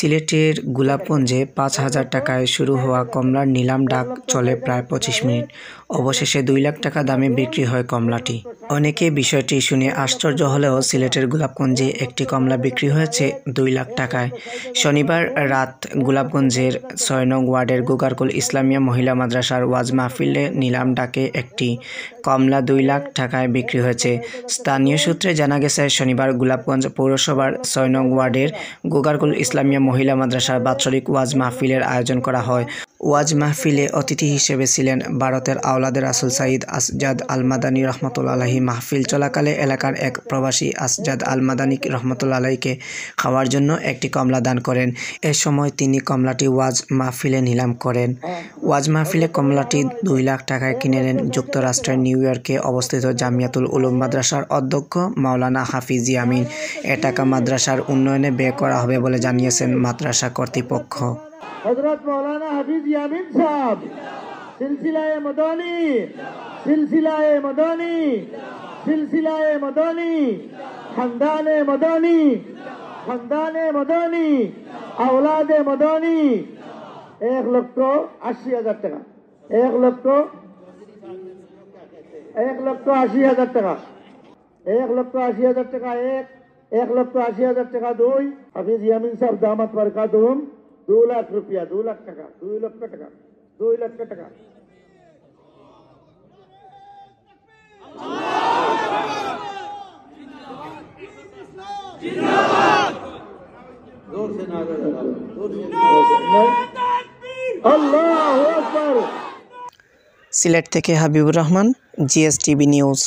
সিলেটের গোলাপগঞ্জে ৫,০০০ টাকায় শুরু হওয়া কমলার নিলাম ডাক চলে প্রায় ২৫ মিনিট। অবশেষে ২ লাখ টাকা দামে বিক্রি হয় কমলাটি। অনেকে বিষয়টি শুনে আশ্চর্য হলেও সিলেটের গোলাপগঞ্জে একটি কমলা বিক্রি হয়েছে ২ লাখ টাকায়। শনিবার রাত গোলাপগঞ্জের ৬ নং ওয়ার্ডের গোগারকুল ইসলামিয়া মহিলা মাদ্রাসার ওয়াজ মাহফিলে নিলাম ডাকে একটি কমলা ২ লাখ টাকায় বিক্রি হয়েছে। স্থানীয় সূত্রে জানা গেছে, শনিবার গোলাপগঞ্জ পৌরসভার ৬ নং ওয়ার্ডের গোগারকুল ইসলামিয়া মহিলা মাদ্রাসার বাৎসরিক ওয়াজ মাহফিলের আয়োজন করা হয়। ওয়াজ মাহফিলে অতিথি হিসেবে ছিলেন ভারতের আওলাদে রাসুল সাইদ আসজাদ আল মাদানী রহমতুল্লাহ আলাইহি। মাহফিল চলাকালে এলাকার এক প্রবাসী আসজাদ আল মাদানী রহমতুল্লাহ আলাইকে খাওয়ার জন্য একটি কমলা দান করেন। এ সময় তিনি কমলাটি ওয়াজ মাহফিলে নিলাম করেন। ওয়াজ মাহফিলে কমলাটি ২ লাখ টাকায় কিনে নেন যুক্তরাষ্ট্রের নিউ ইয়র্কে অবস্থিত জামিয়াতুল উলুম মাদ্রাসার অধ্যক্ষ মাওলানা হাফিজ ইয়ামিন। এ টাকা মাদ্রাসার উন্নয়নে ব্যয় করা হবে বলে জানিয়েছেন মাদ্রাসা কর্তৃপক্ষ। हजरत मौलाना हफीज यामीन साहब सिलसिलाए मदनी खानदाने मदनी औलादे मदनी 1,80,000 টাকা 1,80,000 টাকা 1,80,000 টাকা 1,80,000 টাকা 2 हफीज यामीन साहब दामत बरकातुहुम 2 लाख रुपया 2 लाख টাকা 2 লক্ষ টাকা 2 লক্ষ টাকা। সিলেট থেকে হাবিবুর রহমান, GSTV নিউজ।